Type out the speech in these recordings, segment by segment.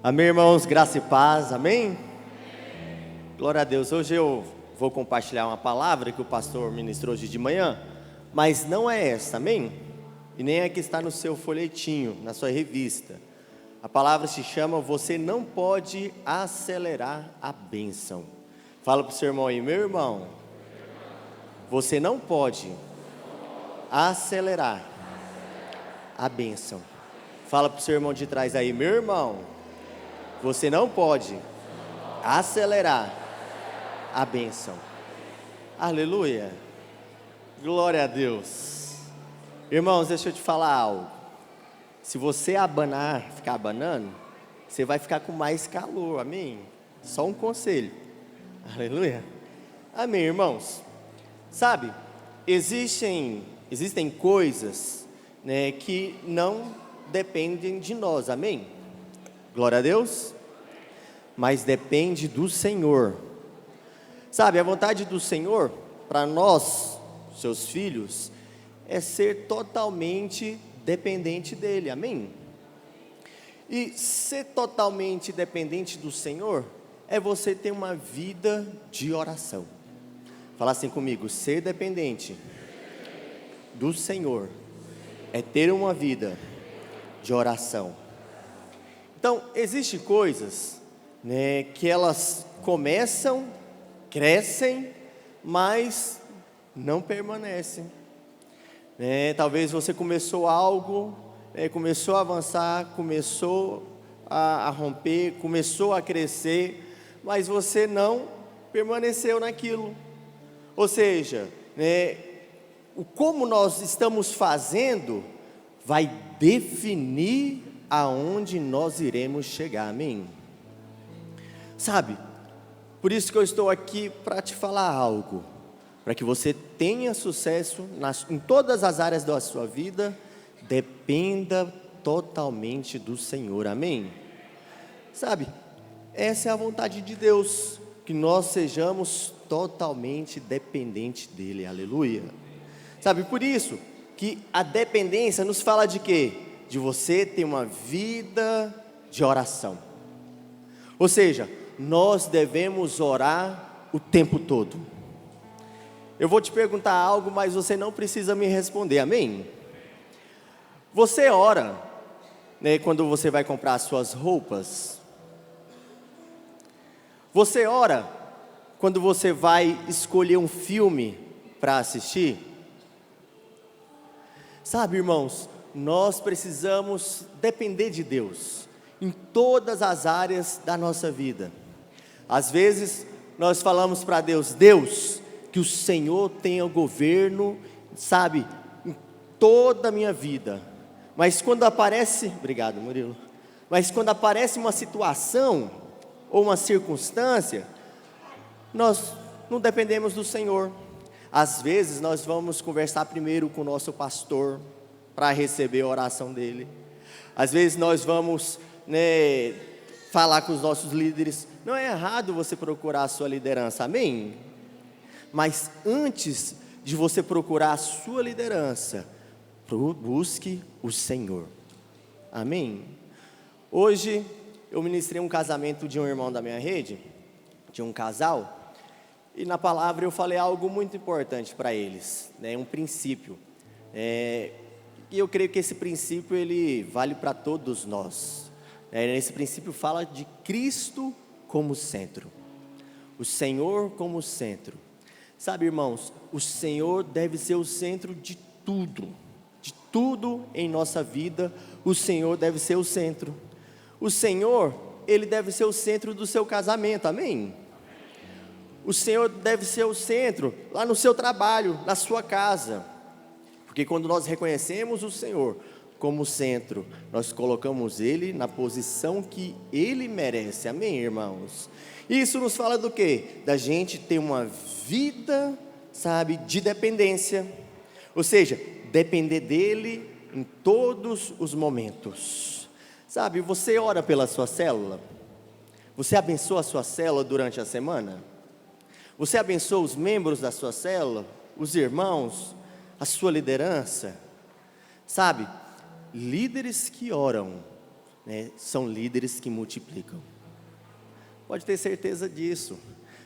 Amém, irmãos, graça e paz, amém? Glória a Deus. Hoje eu vou compartilhar uma palavra que o pastor ministrou hoje de manhã, mas não é essa, amém? E nem é que está no seu folhetinho, na sua revista. A palavra se chama: você não pode acelerar a bênção. Fala para o seu irmão aí: meu irmão, você não pode acelerar a bênção. Fala para o seu irmão de trás aí: meu irmão, você não pode acelerar a bênção. Aleluia. Glória a Deus. Irmãos, deixa eu te falar algo. Se você abanar, ficar abanando, você vai ficar com mais calor, amém? Só um conselho. Aleluia. Amém, irmãos. Sabe, existem coisas, né, que não dependem de nós, amém? Glória a Deus. Mas depende do Senhor. Sabe, a vontade do Senhor para nós, seus filhos, é ser totalmente dependente dEle, amém? E ser totalmente dependente do Senhor é você ter uma vida de oração. Fala assim comigo: ser dependente do Senhor é ter uma vida de oração. Então, existem coisas, né, que elas começam, crescem, mas não permanecem. Talvez você começou algo, começou a avançar, começou a romper, começou a crescer, mas você não permaneceu naquilo. Ou seja, o como nós estamos fazendo vai definir aonde nós iremos chegar, amém? Sabe, por isso que eu estou aqui para te falar algo, para que você tenha sucesso em todas as áreas da sua vida. Dependa totalmente do Senhor, amém? Sabe, essa é a vontade de Deus, que nós sejamos totalmente dependentes dEle, aleluia. Sabe, por isso que a dependência nos fala de quê? De você ter uma vida de oração. Ou seja, nós devemos orar o tempo todo. Eu vou te perguntar algo, mas você não precisa me responder, amém? Você ora, quando você vai comprar as suas roupas? Você ora quando você vai escolher um filme para assistir? Sabe, irmãos, nós precisamos depender de Deus em todas as áreas da nossa vida. Às vezes nós falamos para Deus: Deus, que o Senhor tenha o governo, sabe, em toda a minha vida. Mas quando aparece, obrigado Murilo, mas quando aparece uma situação ou uma circunstância, nós não dependemos do Senhor. Às vezes nós vamos conversar primeiro com o nosso pastor, para receber a oração dele. Às vezes nós vamos, falar com os nossos líderes. Não é errado você procurar a sua liderança, amém? Mas antes de você procurar a sua liderança, busque o Senhor, amém? Hoje eu ministrei um casamento de um irmão da minha rede, de um casal, e na palavra eu falei algo muito importante para eles, um princípio, e eu creio que esse princípio ele vale para todos nós. Esse princípio fala de Cristo como centro, o Senhor como centro. Sabe, irmãos, o Senhor deve ser o centro de tudo em nossa vida. O Senhor deve ser o centro. O Senhor, Ele deve ser o centro do seu casamento, amém? O Senhor deve ser o centro lá no seu trabalho, na sua casa. Porque quando nós reconhecemos o Senhor como centro, nós colocamos Ele na posição que Ele merece, amém, irmãos? Isso nos fala do quê? Da gente ter uma vida, sabe, de dependência. Ou seja, depender dEle em todos os momentos. Sabe, você ora pela sua célula? Você abençoa a sua célula durante a semana? Você abençoa os membros da sua célula? Os irmãos? A sua liderança? Sabe, líderes que oram, né, são líderes que multiplicam. Pode ter certeza disso.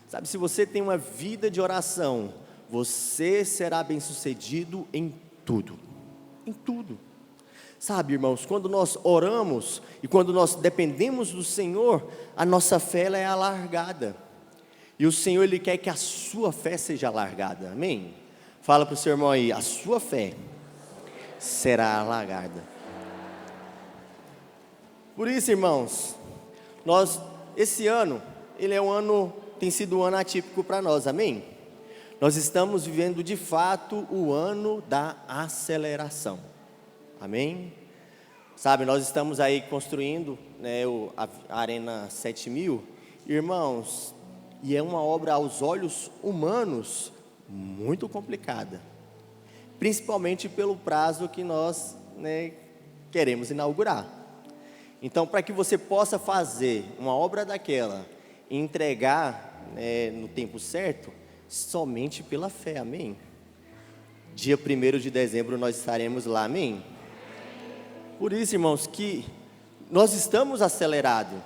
Sabe, se você tem uma vida de oração, você será bem-sucedido em tudo. Em tudo. Sabe, irmãos, quando nós oramos e quando nós dependemos do Senhor, a nossa fé ela é alargada. E o Senhor, Ele quer que a sua fé seja alargada. Amém? Fala para o seu irmão aí, a sua fé será alargada. Por isso, irmãos, esse ano, tem sido um ano atípico para nós, amém? Nós estamos vivendo de fato o ano da aceleração, amém? Sabe, nós estamos aí construindo, né, a Arena 7000, irmãos, e é uma obra aos olhos humanos muito complicada, principalmente pelo prazo que nós, né, queremos inaugurar. Então, para que você possa fazer uma obra daquela e entregar, né, no tempo certo, somente pela fé, amém? Dia 1º de dezembro nós estaremos lá, amém? Por isso, irmãos, que nós estamos acelerados.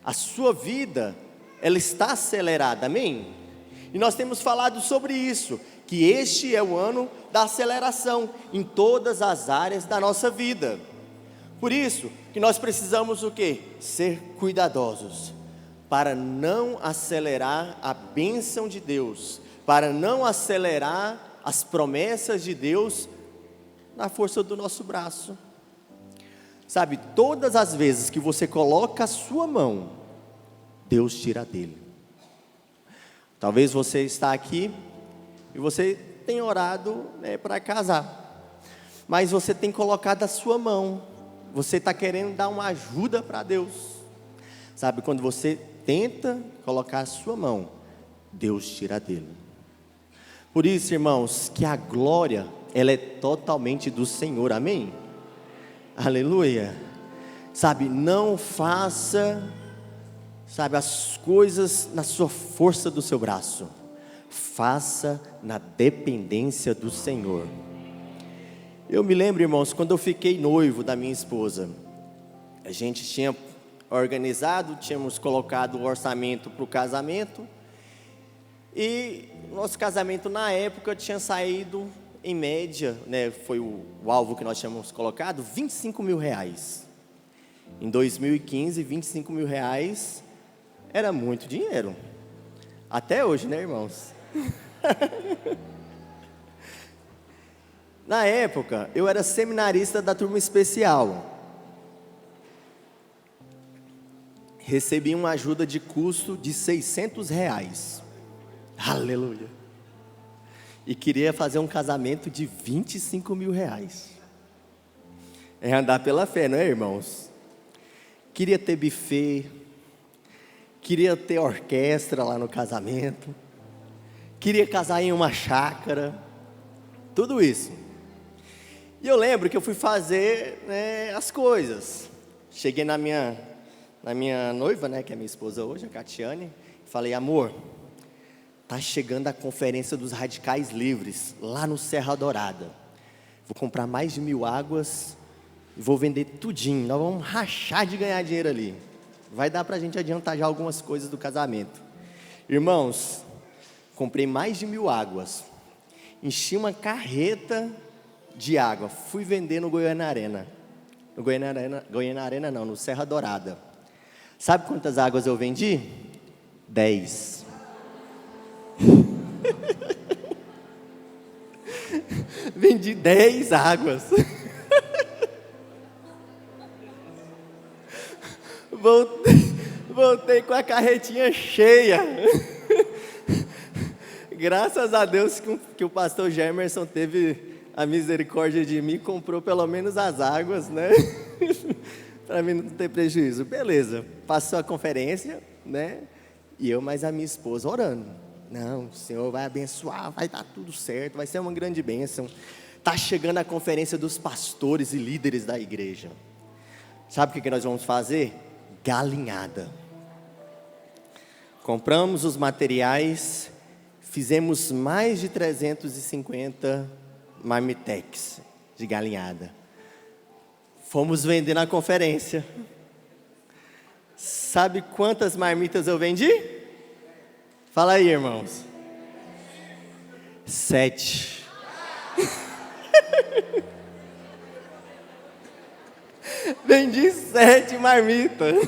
A sua vida, ela está acelerada, amém? E nós temos falado sobre isso, que este é o ano da aceleração em todas as áreas da nossa vida. Por isso que nós precisamos o quê? Ser cuidadosos, para não acelerar a bênção de Deus, para não acelerar as promessas de Deus na força do nosso braço. Sabe, todas as vezes que você coloca a sua mão, Deus tira dele. Talvez você está aqui e você tem orado, né, para casar, mas você tem colocado a sua mão, você está querendo dar uma ajuda para Deus. Sabe, quando você tenta colocar a sua mão, Deus tira dele. Por isso, irmãos, que a glória, ela é totalmente do Senhor, amém? Aleluia. Sabe, não faça, sabe, as coisas na sua força do seu braço, faça na dependência do Senhor. Eu me lembro, irmãos, quando eu fiquei noivo da minha esposa, a gente tinha organizado, tínhamos colocado o orçamento para o casamento, e nosso casamento na época tinha saído em média, né, foi o alvo que nós tínhamos colocado, R$25 mil. Em 2015, R$25 mil era muito dinheiro, até hoje, né, irmãos? Na época, eu era seminarista da turma especial. Recebi uma ajuda de custo de R$600. Aleluia. E queria fazer um casamento de R$25 mil. É andar pela fé, não é, irmãos? Queria ter buffet, queria ter orquestra lá no casamento, queria casar em uma chácara, tudo isso. E eu lembro que eu fui fazer, né, as coisas. Cheguei na minha noiva, né, que é minha esposa hoje, a Catiane, falei: amor, tá chegando a conferência dos radicais livres, lá no Serra Dourada. Vou comprar mais de 1000 águas e vou vender tudinho. Nós vamos rachar de ganhar dinheiro ali. Vai dar pra gente adiantar já algumas coisas do casamento. Irmãos, comprei mais de 1000 águas. Enchi uma carreta de água. Fui vender no Goiânia Arena. No Goiânia Arena não, no Serra Dourada. Sabe quantas águas eu vendi? 10. Vendi 10 águas. Voltei com a carretinha cheia. Graças a Deus que o pastor Gemerson teve a misericórdia de mim, comprou pelo menos as águas, né? Para mim não ter prejuízo. Beleza, passou a conferência, né? E eu mais a minha esposa orando. Não, o Senhor vai abençoar, vai dar tudo certo, vai ser uma grande bênção. Está chegando a conferência dos pastores e líderes da igreja. Sabe o que nós vamos fazer? Galinhada. Compramos os materiais, fizemos mais de 350 marmitex de galinhada. Fomos vender na conferência. Sabe quantas marmitas eu vendi? Fala aí, irmãos. 7. Vendi 7 marmitas.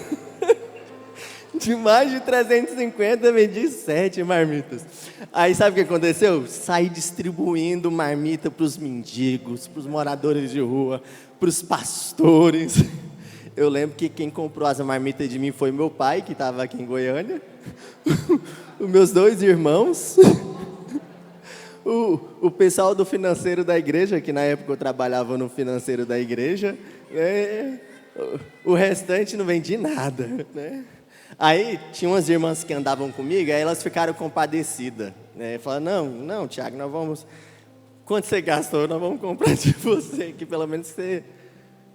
De mais de 350, vendi 7 marmitas. Aí sabe o que aconteceu? Saí distribuindo marmita para os mendigos, para os moradores de rua, para os pastores. Eu lembro que quem comprou as marmitas de mim foi meu pai, que estava aqui em Goiânia. Os meus 2 irmãos. O pessoal do financeiro da igreja, que na época eu trabalhava no financeiro da igreja. O restante não vendi nada, né? Aí tinha umas irmãs que andavam comigo, aí elas ficaram compadecidas, né? Falaram, não, Tiago, nós vamos... Quanto você gastou? Nós vamos comprar de você, que pelo menos você...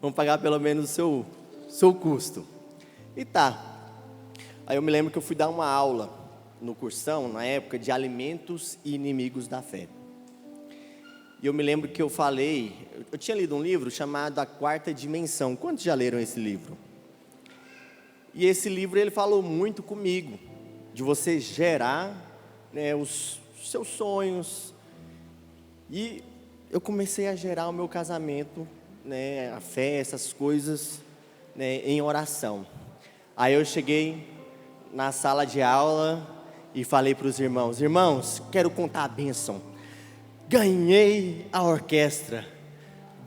Vamos pagar pelo menos o seu custo. E tá. Aí eu me lembro que eu fui dar uma aula no cursão, na época, de alimentos e inimigos da fé. E eu me lembro que eu falei... Eu tinha lido um livro chamado A Quarta Dimensão. Quantos já leram esse livro? E esse livro, ele falou muito comigo, de você gerar, né, os seus sonhos. E eu comecei a gerar o meu casamento, né, a fé, essas coisas, né, em oração. Aí eu cheguei na sala de aula e falei para os irmãos, quero contar a bênção. Ganhei a orquestra,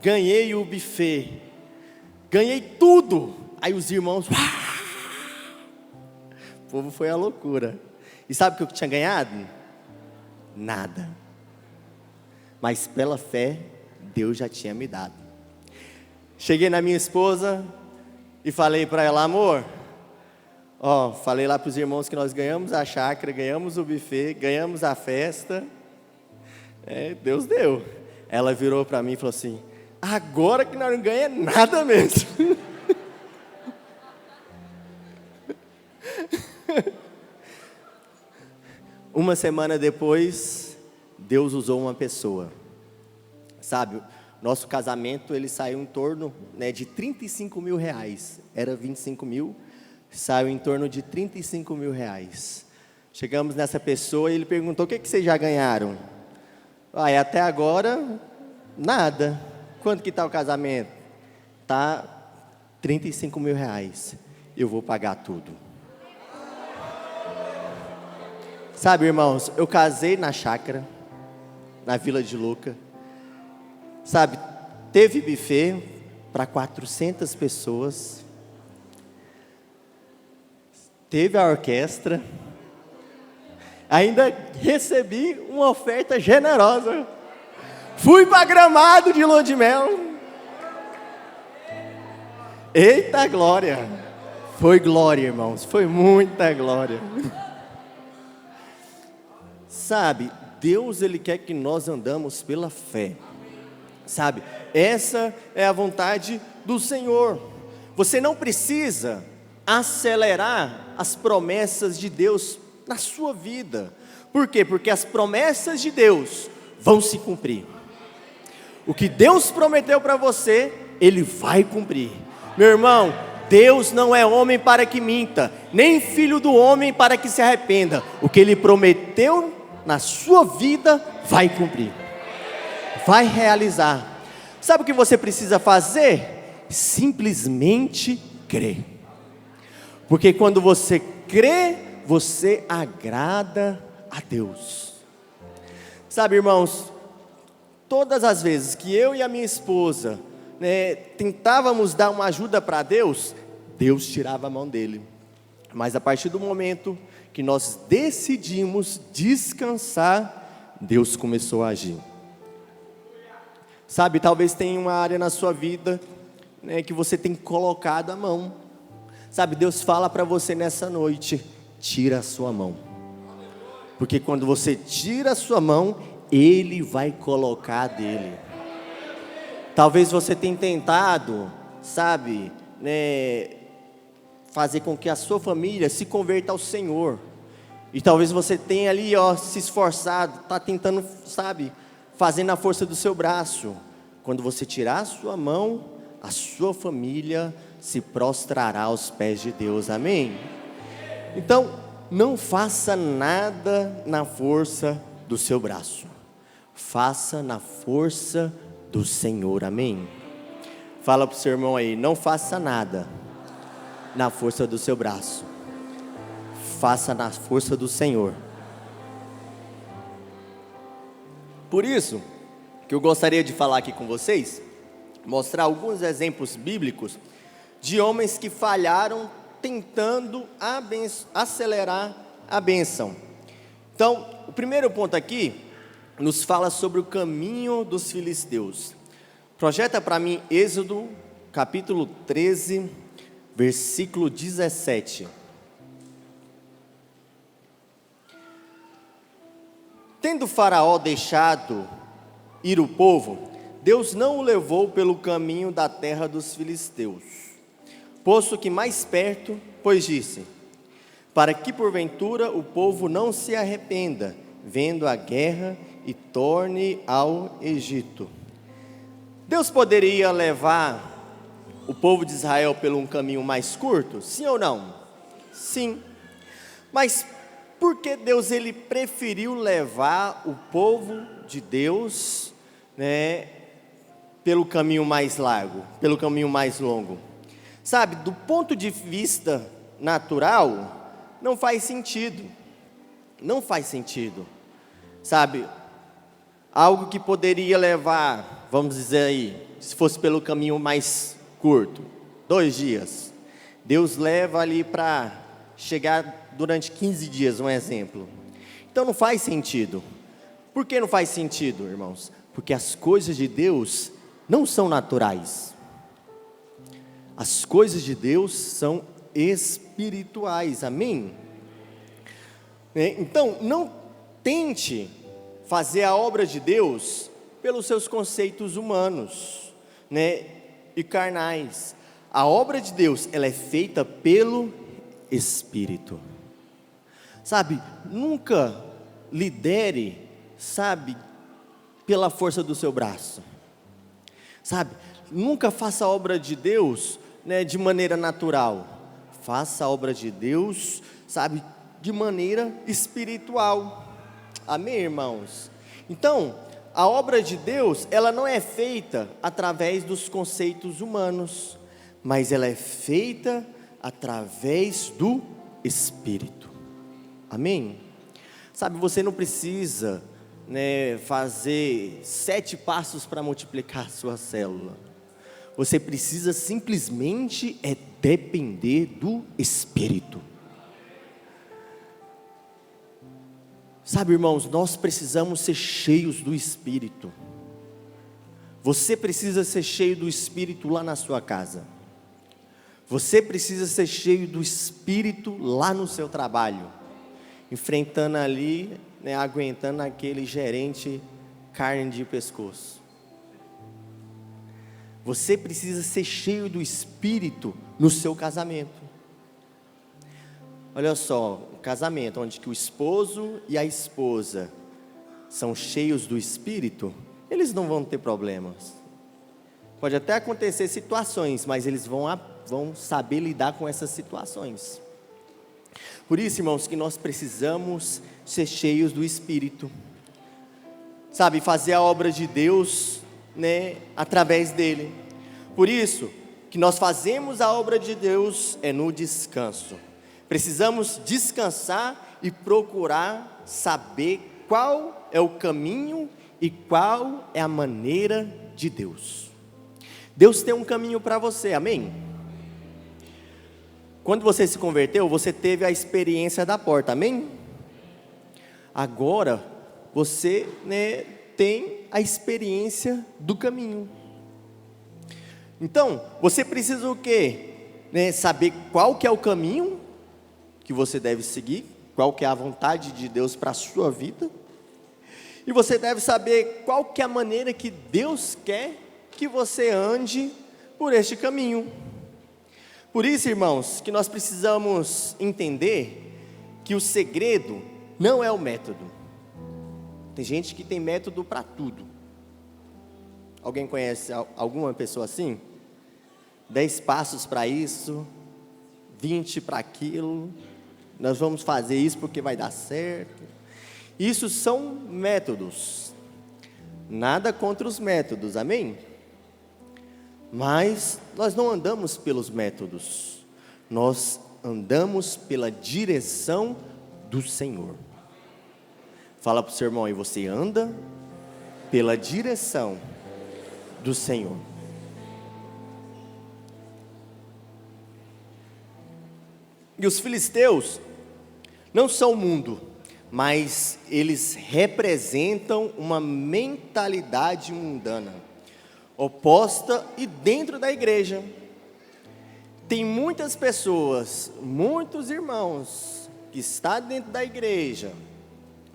ganhei o buffet, ganhei tudo. Aí os irmãos... O povo foi a loucura. E sabe o que eu tinha ganhado? Nada. Mas pela fé, Deus já tinha me dado. Cheguei na minha esposa e falei para ela, amor, falei lá para os irmãos que nós ganhamos a chácara, ganhamos o buffet, ganhamos a festa. Deus deu. Ela virou para mim e falou assim, agora que nós não ganhamos nada mesmo. Uma semana depois, Deus usou uma pessoa. Sabe, nosso casamento, ele saiu em torno, né, de 35 mil reais. Era 25 mil, saiu em torno de 35 mil reais. Chegamos nessa pessoa e ele perguntou, o que vocês já ganharam? Até agora, nada. Quanto que está o casamento? Está 35 mil reais. Eu vou pagar tudo. Sabe, irmãos, eu casei na chácara, na Vila de Luca. Sabe, teve buffet para 400 pessoas. Teve a orquestra. Ainda recebi uma oferta generosa. Fui para Gramado de lua de mel. Eita glória! Foi glória, irmãos, foi muita glória. Sabe, Deus, Ele quer que nós andamos pela fé. Sabe, essa é a vontade do Senhor. Você não precisa acelerar as promessas de Deus na sua vida. Por quê? Porque as promessas de Deus vão se cumprir. O que Deus prometeu para você, Ele vai cumprir. Meu irmão, Deus não é homem para que minta, nem filho do homem para que se arrependa. O que Ele prometeu na sua vida, vai cumprir, vai realizar. Sabe o que você precisa fazer? Simplesmente crer. Porque quando você crê, você agrada a Deus. Sabe, irmãos, todas as vezes que eu e a minha esposa, né, tentávamos dar uma ajuda para Deus, Deus tirava a mão dele. Mas a partir do momento que nós decidimos descansar, Deus começou a agir. Sabe, talvez tenha uma área na sua vida, né, que você tem colocado a mão. Sabe, Deus fala para você nessa noite, tira a sua mão. Porque quando você tira a sua mão, Ele vai colocar a dele. Talvez você tenha tentado, sabe, né, fazer com que a sua família se converta ao Senhor. E talvez você tenha ali, se esforçado, está tentando, sabe, fazendo a força do seu braço. Quando você tirar a sua mão, a sua família se prostrará aos pés de Deus, amém? Então, não faça nada na força do seu braço, faça na força do Senhor, amém? Fala para o seu irmão aí, não faça nada na força do seu braço, faça na força do Senhor. Por isso, que eu gostaria de falar aqui com vocês, mostrar alguns exemplos bíblicos de homens que falharam tentando acelerar a bênção. Então, o primeiro ponto aqui nos fala sobre o caminho dos filisteus. Projeta para mim Êxodo, capítulo 13, versículo 17. Tendo Faraó deixado ir o povo, Deus não o levou pelo caminho da terra dos filisteus, posto que mais perto, pois disse: para que porventura o povo não se arrependa, vendo a guerra, e torne ao Egito. Deus poderia levar o povo de Israel pelo um caminho mais curto? Sim ou não? Sim. Mas por que Deus ele preferiu levar o povo de Deus, pelo caminho mais largo, pelo caminho mais longo? Sabe, do ponto de vista natural, não faz sentido. Não faz sentido. Sabe, algo que poderia levar, vamos dizer aí, se fosse pelo caminho mais curto, 2 dias, Deus leva ali para chegar durante 15 dias, um exemplo. Então não faz sentido. Por que não faz sentido, irmãos? Porque as coisas de Deus não são naturais. As coisas de Deus são espirituais, amém? Então, não tente fazer a obra de Deus pelos seus conceitos humanos, e carnais. A obra de Deus, ela é feita pelo Espírito. Sabe, nunca lidere, sabe, pela força do seu braço. Sabe, nunca faça a obra de Deus, de maneira natural. Faça a obra de Deus, sabe, de maneira espiritual. Amém, irmãos? Então, a obra de Deus, ela não é feita através dos conceitos humanos, mas ela é feita através do Espírito. Amém? Sabe, você não precisa, fazer 7 passos para multiplicar a sua célula. Você precisa simplesmente depender do Espírito. Sabe, irmãos, nós precisamos ser cheios do Espírito. Você precisa ser cheio do Espírito lá na sua casa. Você precisa ser cheio do Espírito lá no seu trabalho, enfrentando ali, aguentando aquele gerente carne de pescoço. Você precisa ser cheio do Espírito no seu casamento. Olha só, um casamento onde que o esposo e a esposa são cheios do Espírito, eles não vão ter problemas. Pode até acontecer situações, mas eles vão saber lidar com essas situações. Por isso, irmãos, que nós precisamos ser cheios do Espírito. Sabe, fazer a obra de Deus, através dele. Por isso, que nós fazemos a obra de Deus no descanso. Precisamos descansar e procurar saber qual é o caminho e qual é a maneira de Deus. Deus tem um caminho para você, amém? Quando você se converteu, você teve a experiência da porta, amém? Agora, você tem a experiência do caminho. Então, você precisa o quê? Saber qual que é o caminho que você deve seguir, qual que é a vontade de Deus para a sua vida, e você deve saber qual que é a maneira que Deus quer que você ande por este caminho. Por isso, irmãos, que nós precisamos entender que o segredo não é o método. Tem gente que tem método para tudo. Alguém conhece alguma pessoa assim? 10 passos para isso, 20 para aquilo, nós vamos fazer isso porque vai dar certo. Isso são métodos, nada contra os métodos, amém? Mas nós não andamos pelos métodos, nós andamos pela direção do Senhor. Fala para o seu irmão aí, você anda pela direção do Senhor. E os filisteus não são o mundo, mas eles representam uma mentalidade mundana, oposta e dentro da igreja. Tem muitas pessoas, muitos irmãos, que estão dentro da igreja,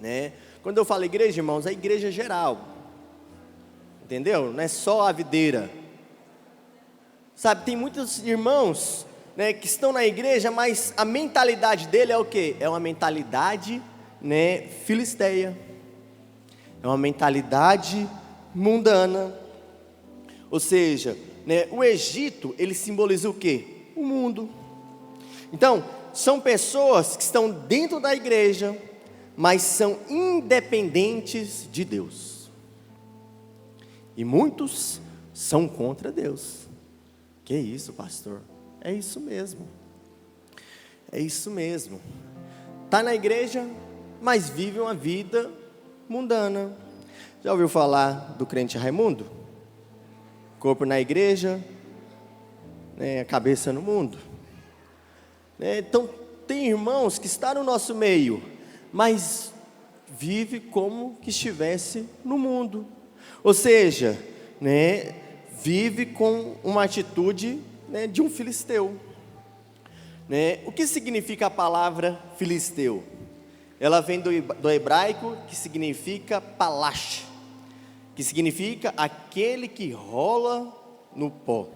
né? Quando eu falo igreja, irmãos, é igreja geral, entendeu? Não é só a videira, sabe? Tem muitos irmãos, né, que estão na igreja, mas a mentalidade dele é o quê? É uma mentalidade, né, filisteia, é uma mentalidade mundana. Ou seja, né, o Egito, ele simboliza o quê? O mundo. Então, são pessoas que estão dentro da igreja, mas são independentes de Deus. E muitos são contra Deus. Que isso, pastor? É isso mesmo. É isso mesmo. Está na igreja, mas vive uma vida mundana. Já ouviu falar do crente Raimundo? Corpo na igreja, né, a cabeça no mundo. Então, tem irmãos que estão no nosso meio, mas vive como que estivesse no mundo. Ou seja, né, vive com uma atitude, né, de um filisteu. Né? O que significa a palavra filisteu? Ela vem do hebraico, que significa palash, que significa aquele que rola no pó.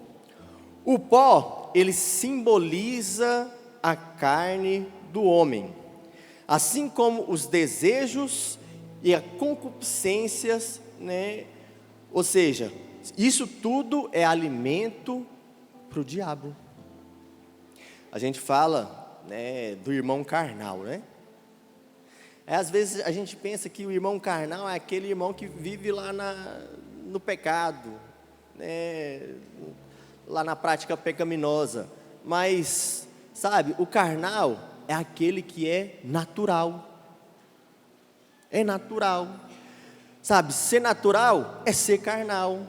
O pó, ele simboliza a carne do homem, assim como os desejos e as concupiscências, né? Ou seja, isso tudo é alimento para o diabo. A gente fala, né, do irmão carnal, né? Às vezes a gente pensa que o irmão carnal é aquele irmão que vive lá no pecado, né, lá na prática pecaminosa. Mas, sabe, o carnal é aquele que é natural. É natural. Sabe, ser natural é ser carnal.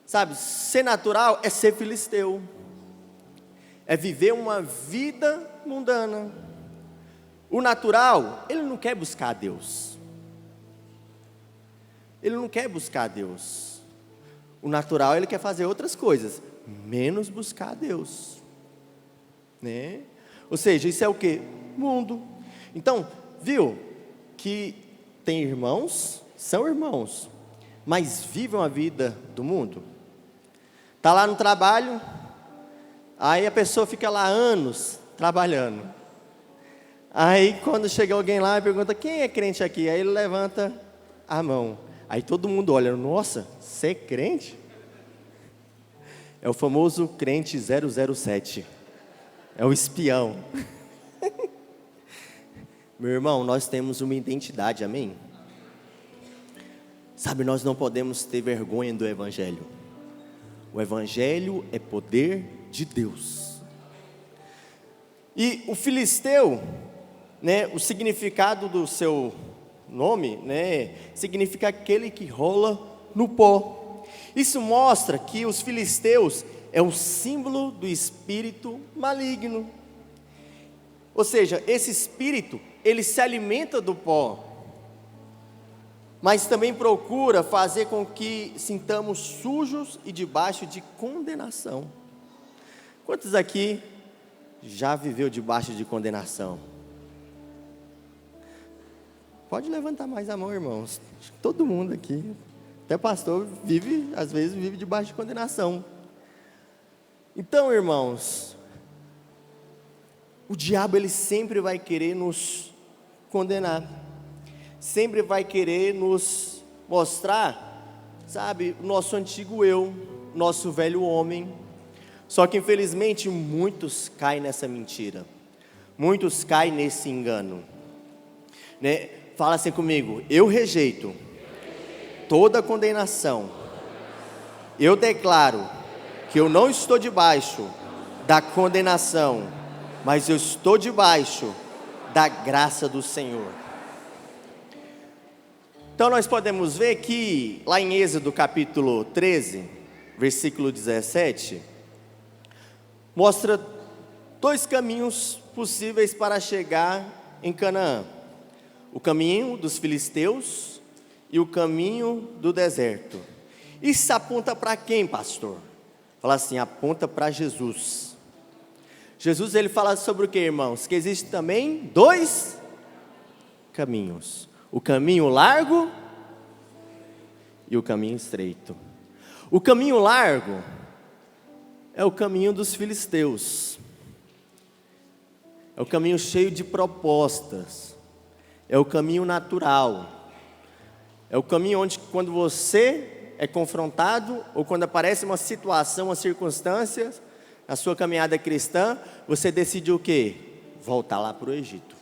Sabe, ser natural é ser filisteu. É viver uma vida mundana. O natural, ele não quer buscar a Deus. Ele não quer buscar a Deus. O natural, ele quer fazer outras coisas, menos buscar a Deus, né? Ou seja, isso é o quê? Mundo. Então, viu que tem irmãos, são irmãos, mas vivem a vida do mundo. Está lá no trabalho, aí a pessoa fica lá anos trabalhando. Aí quando chega alguém lá e pergunta, quem é crente aqui? Aí ele levanta a mão. Aí todo mundo olha, nossa, você é crente? É o famoso crente 007. É o espião. Meu irmão, nós temos uma identidade, amém? Sabe, nós não podemos ter vergonha do Evangelho. O Evangelho é poder de Deus. E o filisteu, né, o significado do seu nome, né, significa aquele que rola no pó. Isso mostra que os filisteus é um símbolo do espírito maligno. Ou seja, esse espírito, ele se alimenta do pó, mas também procura fazer com que sintamos sujos e debaixo de condenação. Quantos aqui já viveu debaixo de condenação? Pode levantar mais a mão, irmãos. Todo mundo aqui, até pastor, às vezes vive debaixo de condenação. Então, irmãos, o diabo, ele sempre vai querer nos condenar, sempre vai querer nos mostrar, sabe, o nosso antigo eu, nosso velho homem, Só que infelizmente muitos caem nessa mentira, muitos caem nesse engano, né? Fala assim comigo: eu rejeito toda condenação, eu declaro que eu não estou debaixo da condenação, mas eu estou debaixo da graça do Senhor. Então nós podemos ver que lá em Êxodo capítulo 13, versículo 17, mostra dois caminhos possíveis para chegar em Canaã: o caminho dos filisteus e o caminho do deserto. Isso aponta para quem, pastor? Fala assim, aponta para Jesus. Jesus, ele fala sobre o que, irmãos? Que existe também dois caminhos: o caminho largo e o caminho estreito. O caminho largo é o caminho dos filisteus, é o caminho cheio de propostas, é o caminho natural, é o caminho onde, quando você é confrontado, ou quando aparece uma situação, uma circunstância, na sua caminhada cristã, você decide o quê? Voltar lá para o Egito.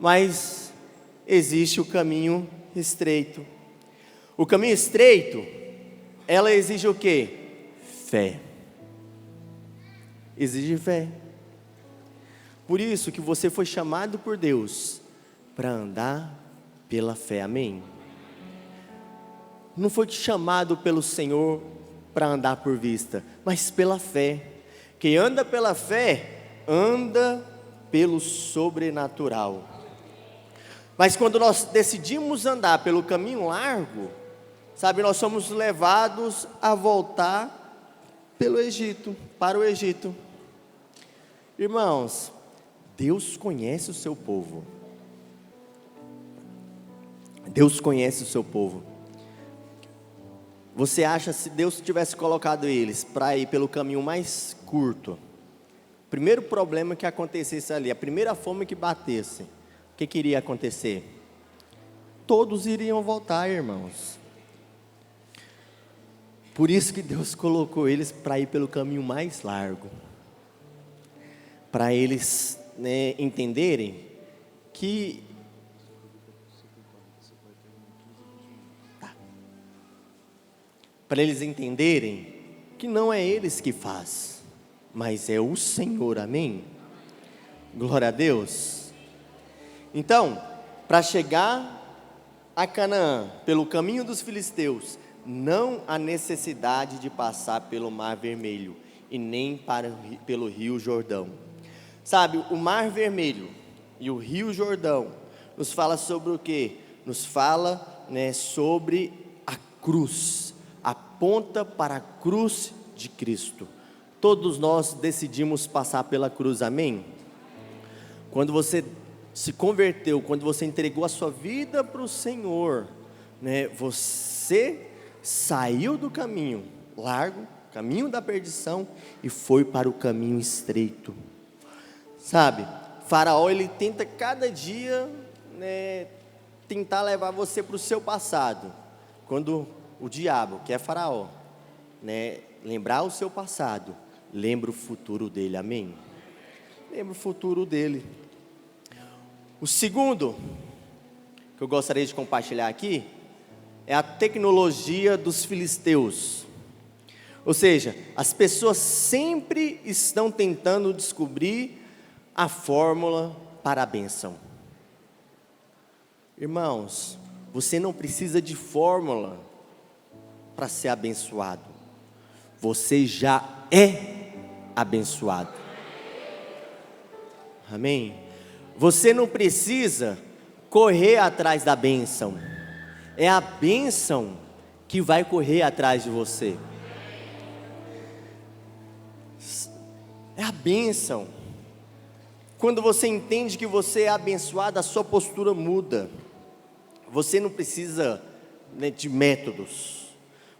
Mas existe o caminho estreito. O caminho estreito, ela exige o quê? Fé. Exige fé. Por isso que você foi chamado por Deus para andar pela fé, amém? Não foi chamado pelo Senhor para andar por vista, mas pela fé. Quem anda pela fé, anda pelo sobrenatural. Mas quando nós decidimos andar pelo caminho largo, sabe, nós somos levados a voltar pelo Egito, para o Egito. Irmãos, Deus conhece o seu povo. Deus conhece o seu povo. Você acha, se Deus tivesse colocado eles para ir pelo caminho mais curto, o primeiro problema que acontecesse ali, a primeira fome que batesse, o que iria acontecer? Todos iriam voltar, irmãos. Por isso que Deus colocou eles para ir pelo caminho mais largo, para eles, né, entenderem que não é eles que faz, mas é o Senhor, amém? Glória a Deus. Então, para chegar a Canaã pelo caminho dos filisteus, não há necessidade de passar pelo Mar Vermelho e nem pelo Rio Jordão. Sabe, o Mar Vermelho e o Rio Jordão nos fala sobre o quê? Nos fala, né, sobre a cruz, aponta para a cruz de Cristo. Todos nós decidimos passar pela cruz, amém? Quando você se converteu, quando você entregou a sua vida para o Senhor, né, você saiu do caminho largo, caminho da perdição, e foi para o caminho estreito. Sabe, Faraó, ele tenta cada dia, né, tentar levar você para o seu passado. Quando o diabo, que é Faraó, né, lembrar o seu passado, lembra o futuro dele, amém? Lembra o futuro dele. O segundo que eu gostaria de compartilhar aqui é a tecnologia dos filisteus. Ou seja, as pessoas sempre estão tentando descobrir a fórmula para a bênção. Irmãos, você não precisa de fórmula para ser abençoado. Você já é abençoado. Amém? Você não precisa correr atrás da bênção. É a bênção que vai correr atrás de você. É a bênção. Quando você entende que você é abençoado, a sua postura muda. Você não precisa, né, de métodos.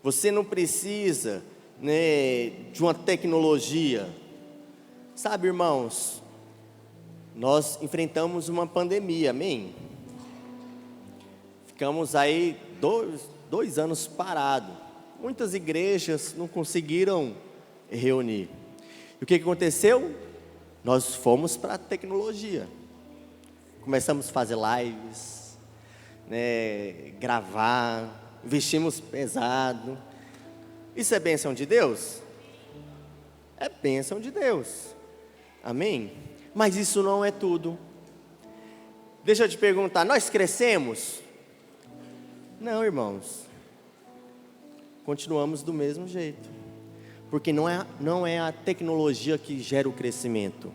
Você não precisa, né, de uma tecnologia. Sabe, irmãos, nós enfrentamos uma pandemia, amém? Ficamos aí dois anos parados. Muitas igrejas não conseguiram reunir. E o que aconteceu? Nós fomos para a tecnologia. Começamos a fazer lives, gravar, investimos pesado. Isso é bênção de Deus? É bênção de Deus. Amém? Mas isso não é tudo. Deixa eu te perguntar, nós crescemos? Não, irmãos. Continuamos do mesmo jeito. Porque não é a tecnologia que gera o crescimento.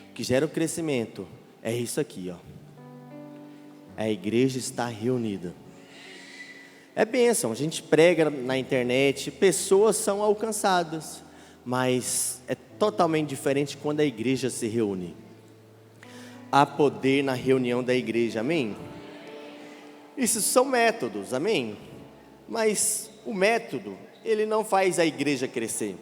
O que gera o crescimento é isso aqui, ó. A igreja está reunida. É bênção, a gente prega na internet, pessoas são alcançadas. Mas é totalmente diferente quando a igreja se reúne. Há poder na reunião da igreja, amém? Isso são métodos, amém? Mas o método, ele não faz a igreja crescer.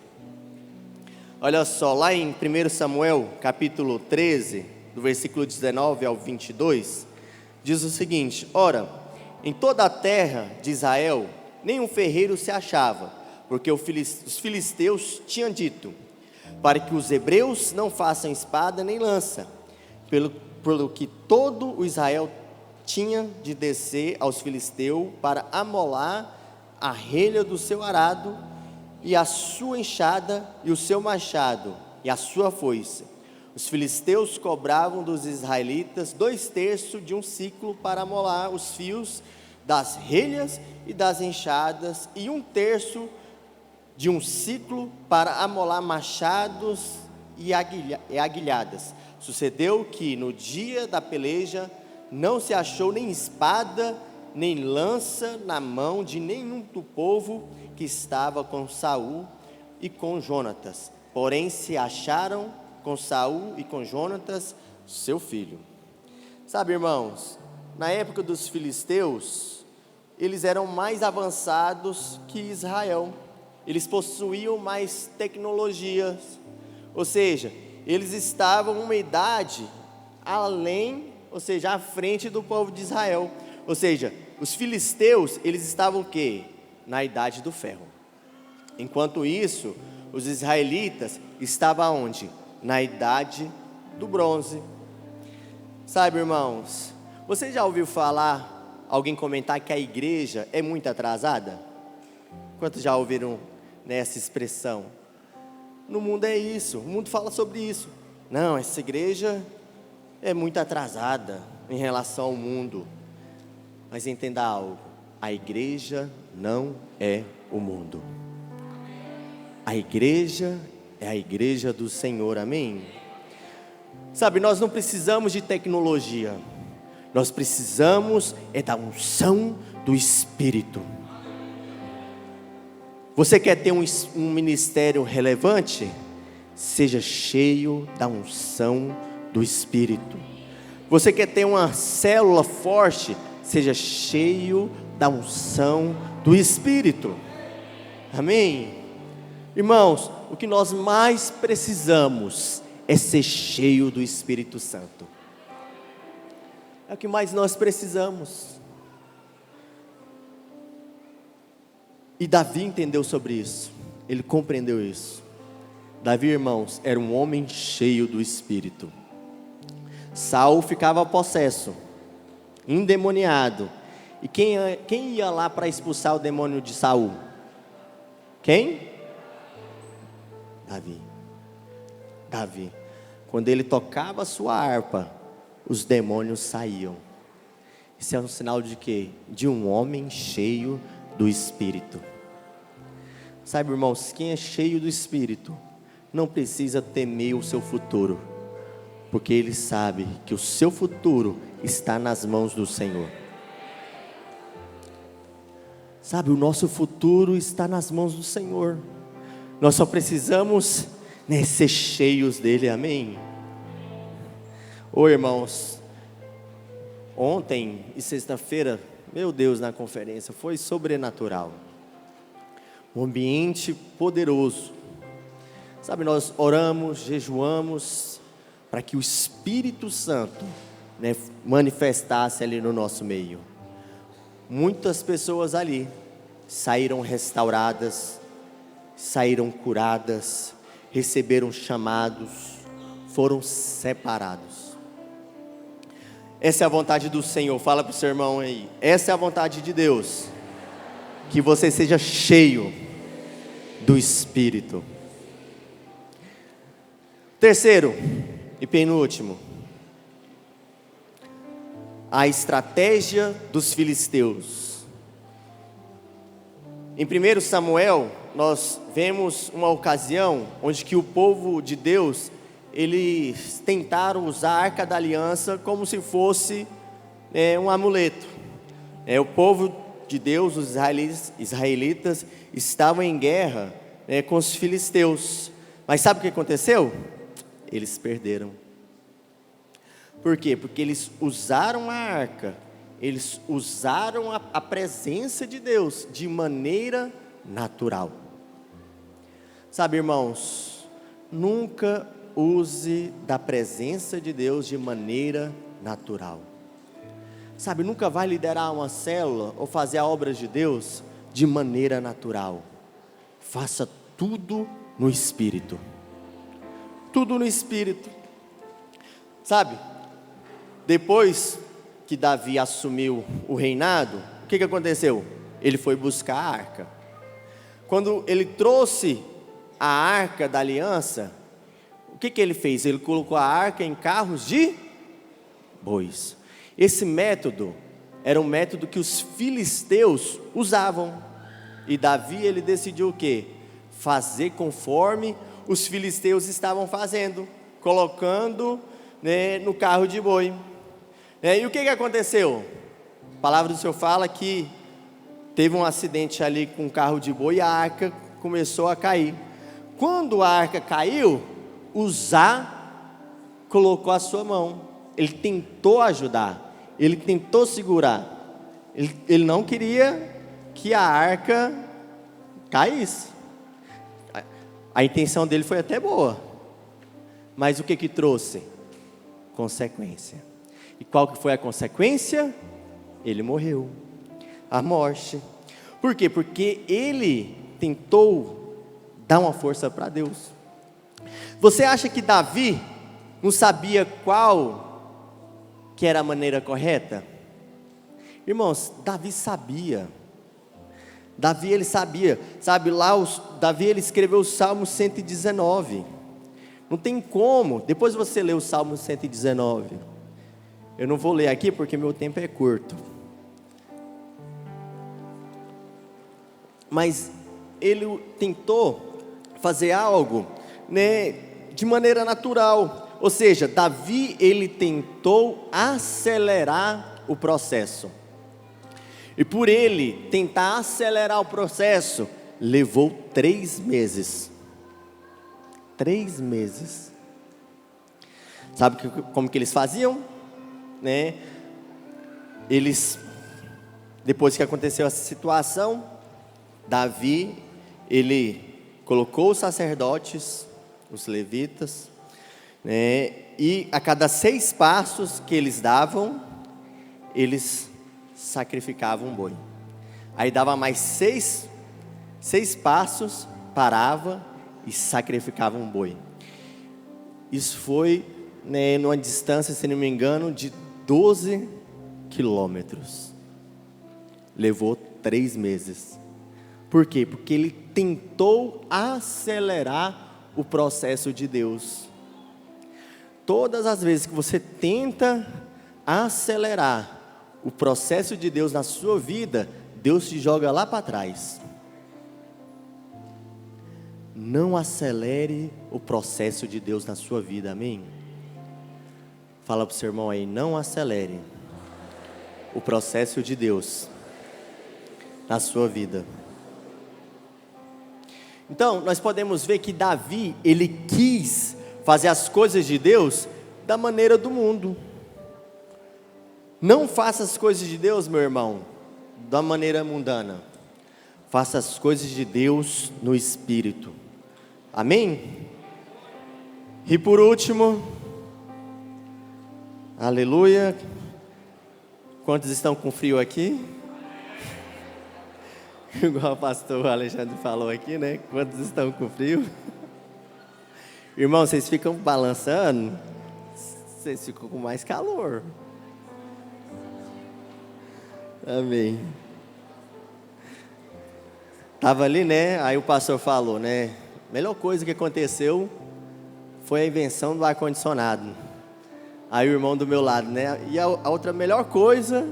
Olha só, lá em 1 Samuel, capítulo 13, do versículo 19 ao 22, diz o seguinte: ora, em toda a terra de Israel, nenhum ferreiro se achava, porque os filisteus tinham dito, para que os hebreus não façam espada nem lança, pelo que todo o Israel tinha de descer aos filisteus para amolar a relha do seu arado, e a sua enxada, e o seu machado, e a sua foice. Os filisteus cobravam dos israelitas 2/3 de um ciclo para amolar os fios das relhas e das enxadas, e 1/3 de um ciclo para amolar machados e aguilhadas. Sucedeu que no dia da peleja não se achou nem espada, nem lança na mão de nenhum do povo que estava com Saul e com Jonatas. Porém se acharam com Saul e com Jonatas, seu filho. Sabe, irmãos, na época dos filisteus, eles eram mais avançados que Israel. Eles possuíam mais tecnologias, ou seja, eles estavam uma idade além, ou seja, à frente do povo de Israel. Ou seja, os filisteus, eles estavam o quê? Na idade do ferro. Enquanto isso, os israelitas estavam onde? Na idade do bronze. Sabe, irmãos, você já ouviu falar, alguém comentar que a igreja é muito atrasada? Quantos já ouviram essa expressão? No mundo é isso, o mundo fala sobre isso. Não, essa igreja é muito atrasada em relação ao mundo. Mas entenda algo, a igreja não é o mundo. A igreja é a igreja do Senhor, amém? Sabe, nós não precisamos de tecnologia, nós precisamos da unção do Espírito. Você quer ter um ministério relevante? Seja cheio da unção do Espírito. Você quer ter uma célula forte? Seja cheio da unção do Espírito. Amém? Irmãos, o que nós mais precisamos é ser cheio do Espírito Santo. É o que mais nós precisamos. E Davi entendeu sobre isso. Ele compreendeu isso. Davi, irmãos, era um homem cheio do Espírito. Saul ficava possesso, endemoniado. E quem ia lá para expulsar o demônio de Saul? Quem? Davi. Quando ele tocava a sua harpa, os demônios saíam. Isso é um sinal de quê? De um homem cheio do Espírito. Sabe, irmãos, quem é cheio do Espírito não precisa temer o seu futuro, porque ele sabe que o seu futuro está nas mãos do Senhor. Sabe, o nosso futuro está nas mãos do Senhor. Nós só precisamos ser cheios dele, amém? Irmãos, ontem e sexta-feira, meu Deus, na conferência foi sobrenatural. Um ambiente poderoso. Sabe, nós oramos, jejuamos para que o Espírito Santo manifestasse ali no nosso meio. Muitas pessoas ali saíram restauradas, saíram curadas, receberam chamados, foram separados. Essa é a vontade do Senhor. Fala para o seu irmão aí. Essa é a vontade de Deus. Que você seja cheio do Espírito. Terceiro e penúltimo. A estratégia dos filisteus. Em 1 Samuel, nós vemos uma ocasião onde que o povo de Deus, eles tentaram usar a Arca da Aliança como se fosse um amuleto. O povo de Deus, os israelitas, estavam em guerra com os filisteus. Mas sabe o que aconteceu? Eles perderam. Por quê? Porque eles usaram a arca, eles usaram a presença de Deus de maneira natural. Sabe, irmãos, nunca use da presença de Deus de maneira natural. Sabe, nunca vai liderar uma célula ou fazer a obra de Deus de maneira natural. Faça tudo no Espírito. Tudo no Espírito. Sabe, depois que Davi assumiu o reinado, o que aconteceu? Ele foi buscar a arca. Quando ele trouxe a arca da aliança, o que ele fez? Ele colocou a arca em carros de bois. Esse método era um método que os filisteus usavam. E Davi, ele decidiu o quê? Fazer conforme os filisteus estavam fazendo, colocando no carro de boi. E o que aconteceu? A palavra do Senhor fala que teve um acidente ali com o carro de boi e a arca começou a cair. Quando a arca caiu, Uzá colocou a sua mão. Ele tentou ajudar, ele tentou segurar. Ele não queria que a arca caísse. A intenção dele foi até boa, mas o que trouxe? Consequência. E qual que foi a consequência? Ele morreu. A morte. Por quê? Porque ele tentou dar uma força para Deus. Você acha que Davi não sabia qual que era a maneira correta? Irmãos, Davi sabia. Davi, ele sabia. Sabe, Davi, ele escreveu o Salmo 119. Não tem como. Depois você lê o Salmo 119. Eu não vou ler aqui porque meu tempo é curto. Mas ele tentou fazer algo, de maneira natural. Ou seja, Davi, ele tentou acelerar o processo. E por ele tentar acelerar o processo, levou 3 meses. 3 meses. Sabe como que eles faziam? Eles, depois que aconteceu essa situação, Davi, ele colocou os sacerdotes, os levitas, e a cada 6 passos que eles davam, eles sacrificavam um boi. Aí dava mais 6 passos, parava e sacrificava um boi. Isso foi numa distância, se não me engano, de 12 quilômetros. Levou 3 meses. Por quê? Porque ele tentou acelerar o processo de Deus. Todas as vezes que você tenta acelerar o processo de Deus na sua vida, Deus te joga lá para trás. Não acelere o processo de Deus na sua vida, amém? Fala para o seu irmão aí, não acelere o processo de Deus na sua vida. Então, nós podemos ver que Davi, ele quis fazer as coisas de Deus da maneira do mundo. Não faça as coisas de Deus, meu irmão, da maneira mundana. Faça as coisas de Deus no Espírito. Amém? E por último, aleluia. Quantos estão com frio aqui? Igual o pastor Alexandre falou aqui, né? Quantos estão com frio? Irmão, vocês ficam balançando, vocês ficam com mais calor. Amém. Tava ali, né? Aí o pastor falou, né? Melhor coisa que aconteceu foi a invenção do ar-condicionado. Aí o irmão do meu lado, né? E a outra melhor coisa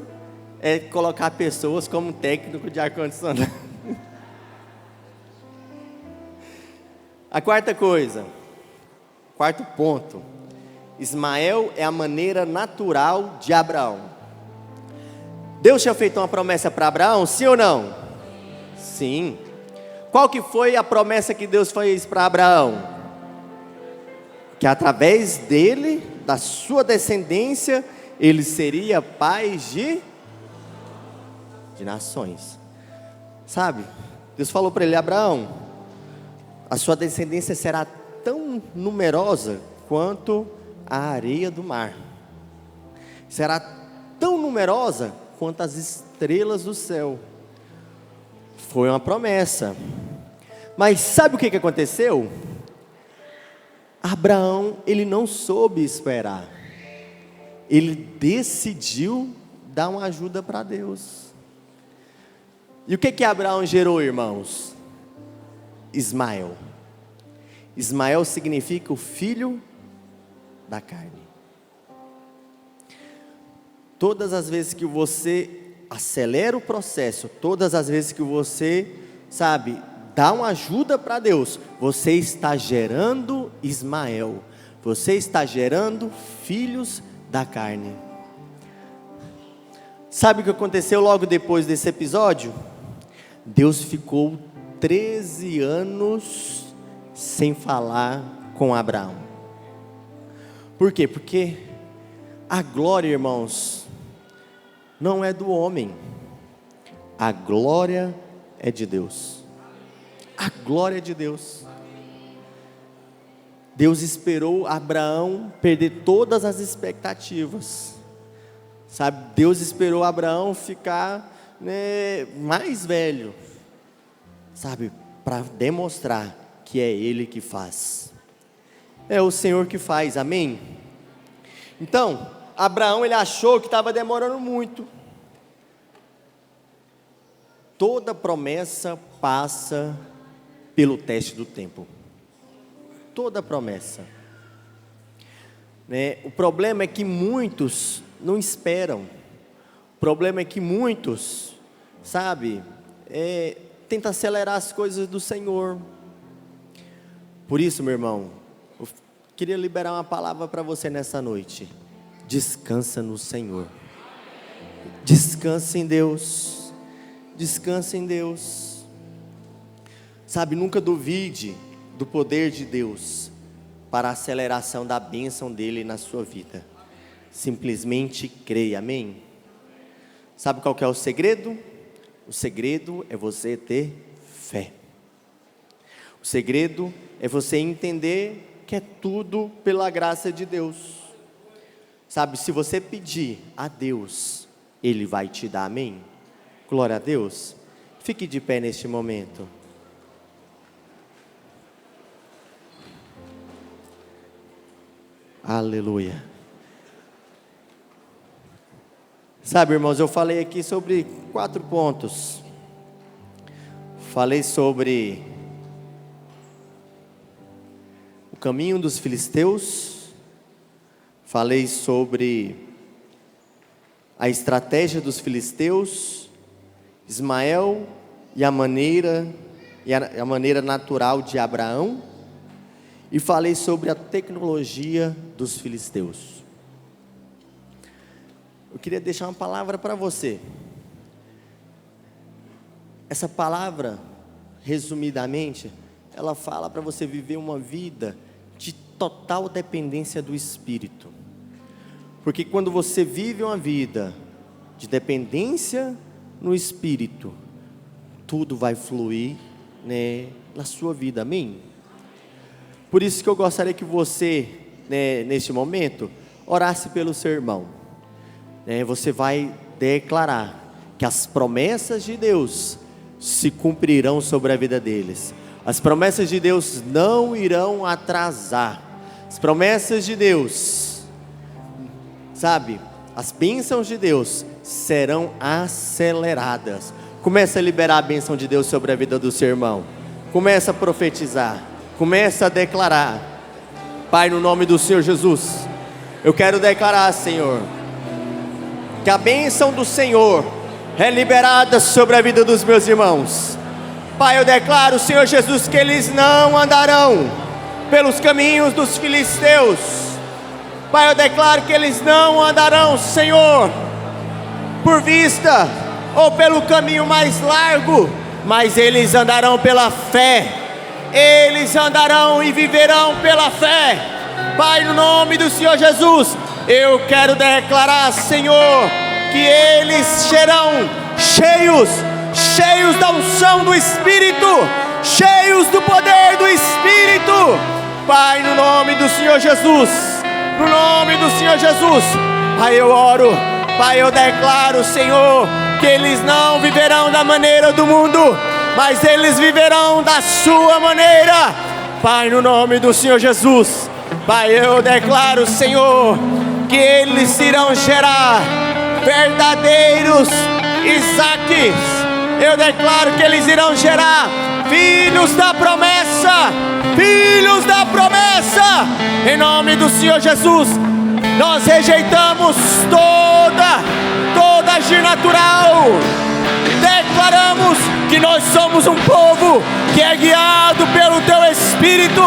é colocar pessoas como técnico de ar-condicionado. A quarta coisa, quarto ponto. Ismael é a maneira natural de Abraão. Deus tinha feito uma promessa para Abraão, sim ou não? Sim. Qual que foi a promessa que Deus fez para Abraão? Que através dele, da sua descendência, ele seria pai de nações. Sabe? Deus falou para ele: Abraão, a sua descendência será tão numerosa quanto a areia do mar. Será tão numerosa quanto as estrelas do céu. Foi uma promessa. Mas sabe o que aconteceu? Abraão, ele não soube esperar. Ele decidiu dar uma ajuda para Deus. E o que Abraão gerou, irmãos? Ismael. Ismael significa o filho da carne. Todas as vezes que você acelera o processo, todas as vezes que você, dá uma ajuda para Deus, você está gerando Ismael, você está gerando filhos da carne. Sabe o que aconteceu logo depois desse episódio? Deus ficou 13 anos sem falar com Abraão. Por quê? Porque a glória, irmãos, não é do homem, a glória é de Deus. A glória é de Deus. Deus esperou Abraão perder todas as expectativas. Deus esperou Abraão ficar, mais velho, para demonstrar que é Ele que faz. É o Senhor que faz, amém? Então, Abraão, ele achou que estava demorando muito. Toda promessa passa pelo teste do tempo. Toda promessa. O problema é que muitos não esperam. O problema é que muitos, tentam acelerar as coisas do Senhor. Por isso, meu irmão, eu queria liberar uma palavra para você nessa noite. Descansa no Senhor. Descansa em Deus. Descansa em Deus. Nunca duvide do poder de Deus para a aceleração da bênção dele na sua vida. Simplesmente creia, amém? Sabe qual que é o segredo? O segredo é você ter fé. O segredo é você entender que é tudo pela graça de Deus. Se você pedir a Deus, Ele vai te dar, amém? Glória a Deus. Fique de pé neste momento. Aleluia. Irmãos, eu falei aqui sobre 4 pontos. Falei sobre o caminho dos filisteus. Falei sobre a estratégia dos filisteus, Ismael e a maneira natural de Abraão. E falei sobre a tecnologia dos filisteus. Eu queria deixar uma palavra para você. Essa palavra, resumidamente, ela fala para você viver uma vida de total dependência do Espírito. Porque quando você vive uma vida de dependência no Espírito, tudo vai fluir, na sua vida, amém? Por isso que eu gostaria que você, neste momento, orasse pelo seu irmão. Você vai declarar que as promessas de Deus se cumprirão sobre a vida deles. As promessas de Deus não irão atrasar. As promessas de Deus, sabe, as bênçãos de Deus serão aceleradas. Começa a liberar a bênção de Deus sobre a vida do seu irmão. Começa a profetizar. Começa a declarar. Pai, no nome do Senhor Jesus, eu quero declarar, Senhor, que a bênção do Senhor é liberada sobre a vida dos meus irmãos. Pai, eu declaro, Senhor Jesus, que eles não andarão pelos caminhos dos filisteus. Pai, eu declaro que eles não andarão, Senhor, por vista ou pelo caminho mais largo, mas eles andarão pela fé. Eles andarão e viverão pela fé. Pai, no nome do Senhor Jesus, eu quero declarar, Senhor, que eles serão cheios da unção do Espírito, cheios do poder do Espírito. Pai, no nome do Senhor Jesus, no nome do Senhor Jesus, Pai, eu oro, Pai, eu declaro, Senhor, que eles não viverão da maneira do mundo, mas eles viverão da sua maneira. Pai, no nome do Senhor Jesus, Pai, eu declaro, Senhor, que eles irão gerar verdadeiros Isaques. Eu declaro que eles irão gerar filhos da promessa, filhos da promessa. Em nome do Senhor Jesus, nós rejeitamos toda agir natural. Declaramos que nós somos um povo que é guiado pelo Teu Espírito,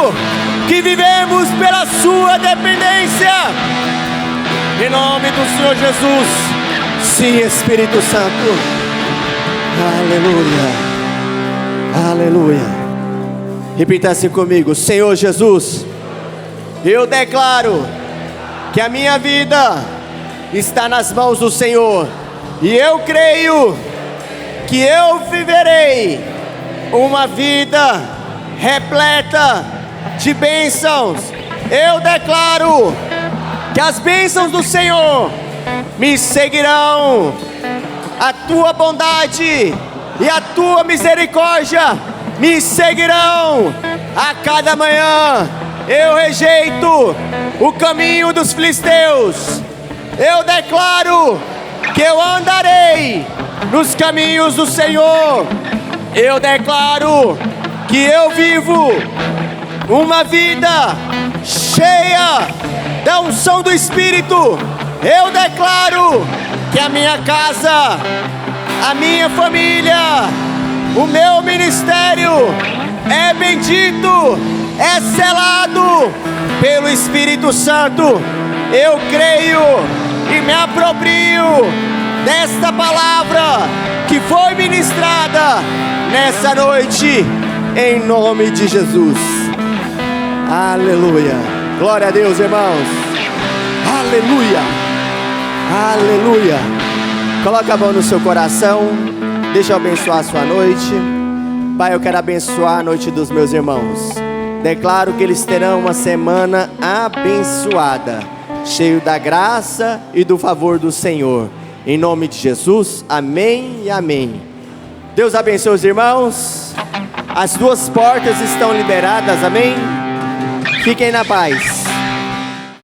que vivemos pela Sua dependência. Em nome do Senhor Jesus, sim, Espírito Santo. Aleluia, aleluia. Repita assim comigo: Senhor Jesus, eu declaro que a minha vida está nas mãos do Senhor, e eu creio que eu viverei uma vida repleta de bênçãos. Eu declaro que as bênçãos do Senhor me seguirão. A Tua bondade e a Tua misericórdia me seguirão a cada manhã. Eu rejeito o caminho dos filisteus. Eu declaro que eu andarei nos caminhos do Senhor. Eu declaro que eu vivo uma vida cheia da unção do Espírito. Eu declaro que a minha casa, a minha família, o meu ministério é bendito, é selado pelo Espírito Santo. Eu creio e me aproprio desta palavra que foi ministrada nessa noite, em nome de Jesus. Aleluia. Glória a Deus, irmãos. Aleluia. Aleluia. Coloca a mão no seu coração. Deixa eu abençoar a sua noite. Pai, eu quero abençoar a noite dos meus irmãos. Declaro que eles terão uma semana abençoada, cheio da graça e do favor do Senhor. Em nome de Jesus, amém e amém. Deus abençoe os irmãos. As duas portas estão liberadas, amém? Fiquem na paz.